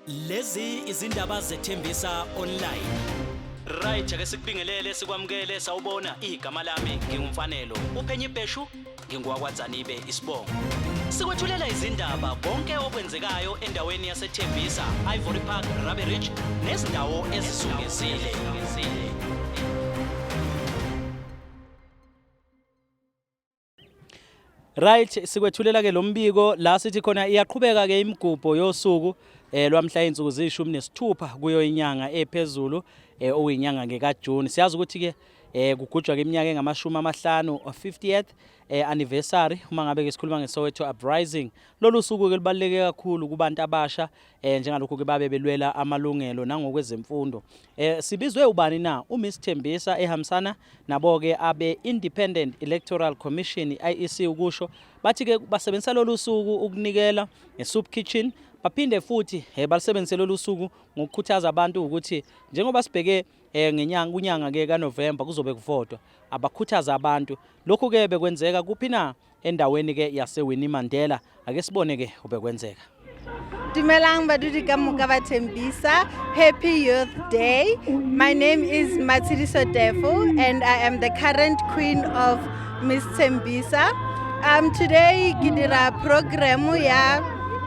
Lezi izindaba zethembisa online. Right ake sikubingelele sikwamukele sawubona igama lami ngingumfanelo uPhenyi Bheshu ngingwakwaZanibe isibongo. Sikwethulela izindaba konke okwenzekayo endaweni yaseThembisa, Ivory Park, Rabe Ridge nezindawo ezisungezile. Right sikwethulela ke lombiko la sithi khona iyaqhubeka ke imigubho yosuku lwamhla insuku zishumi nesithupha kuyo inyanga ephezulu oyinyanga ngekaJune. Siyazi ukuthi ke kugujwa ke iminyaka engamashumi amahlanu of 50th anniversary uma ngabe ke sikhuluma ngeSoweto uprising. Lolu suku ke libaluleke kakhulu kubantu abasha njengalokho ke babe belwela amalungelo nangokwezemfundo. Sibizwe ubani na uMiss Thembisa ehambisana nabo ke abe Independent Electoral Commission IEC ukusho bathi ke basebenzisa lolu suku ukunikela ngeSoup Kitchen. Baphinde futhi balisebenzise lolu suku ngokukhuthaza abantu ukuthi njengoba sibheke kunyanga ke kaNovember kuzobe kuvotwa abakhuthaza abantu. Lokhu ke bekwenzeka kuphi na endaweni ke yaseWinnie Mandela. Ake sibone ke obekwenzeka. Dumelang badudi ka moka ba Thembisa. Happy Youth Day. My name is Matshidiso Defo and I am the current queen of Miss Thembisa. Today ke dira program ya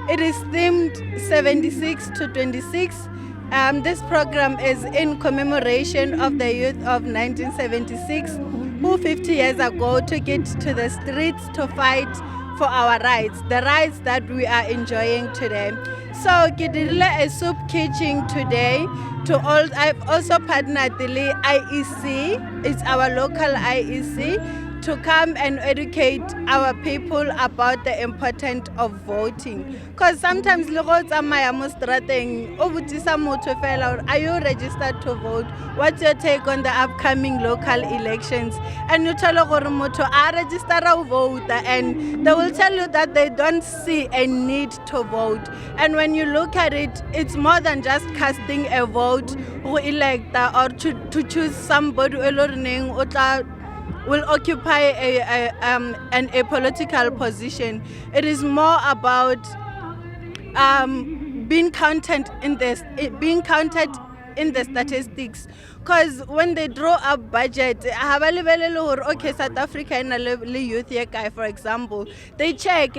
it is themed 76 to 26. This program is in commemoration of the youth of 1976 who 50 years ago took it to the streets to fight for our rights, the rights that we are enjoying today. So Kidile a soup kitchen today to all. I've also partnered the IEC, it's our local IEC, to come and educate our people about the importance of voting. Because sometimes are you registered to vote? What's your take on the upcoming local elections? And you tell I register to vote, and they will tell you that they don't see a need to vote. And when you look at it, it's more than just casting a vote who elect or to choose somebody will occupy a political position. It is more about being counted in the statistics. Because when they draw up budget, okay, South Africa and youth for example, they check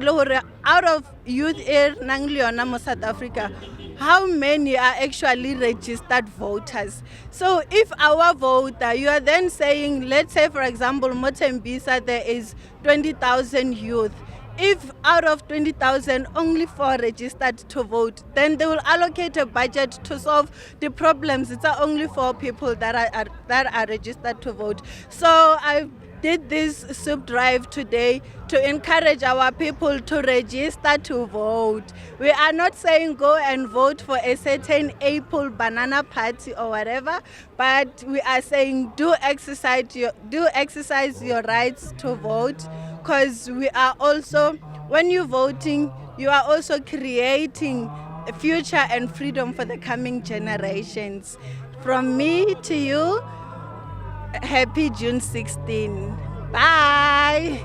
out of youth South Africa, how many are actually registered voters. So if our voter, you are then saying, let's say for example, Thembisa, there is 20,000 youth. If out of 20,000 only 4 registered to vote, then they will allocate a budget to solve the problems. It's only 4 people that are registered to vote. So I did this soup drive today to encourage our people to register to vote. We are not saying go and vote for a certain apple banana party or whatever, but we are saying do exercise your rights to vote, because we are also, when you're voting, you are also creating a future and freedom for the coming generations. From me to you, happy June 16. Bye.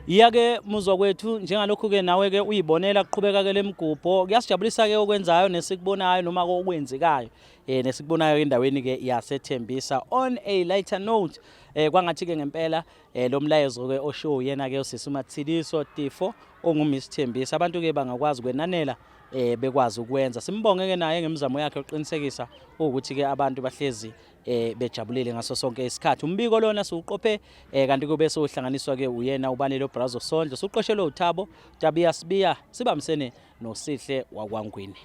Iyake muzwa kwethu njengalokho ke nawe ke uyibonela kuqhubeka ke lemigubho. Kuyasijabulisa ke okwenzayo nesikubonayo noma okwenzekayo nesikubonayo endaweni ke yaseThembisa. On a lighter note, kwangathi ke ngempela lo mlayezo ke oshow yena ke usisi Matshidiso Defo onguMiss Thembisa. Abantu ke bangakwazi kwenanela bekwazi ukwenza. Simbonge ke naye ngemizamo yakhe oqinisekisa ukuthi ke abantu bahlezi bejabulile ngaso sonke isikhathi. Umbiko lona siuqophe kanti kube sohlanganiswa ke uyena ubanelo Brazo Sondlo, suqoshelwe uThabo Tabiya Sibiya, sibamsene noSihle waKwaNgwini.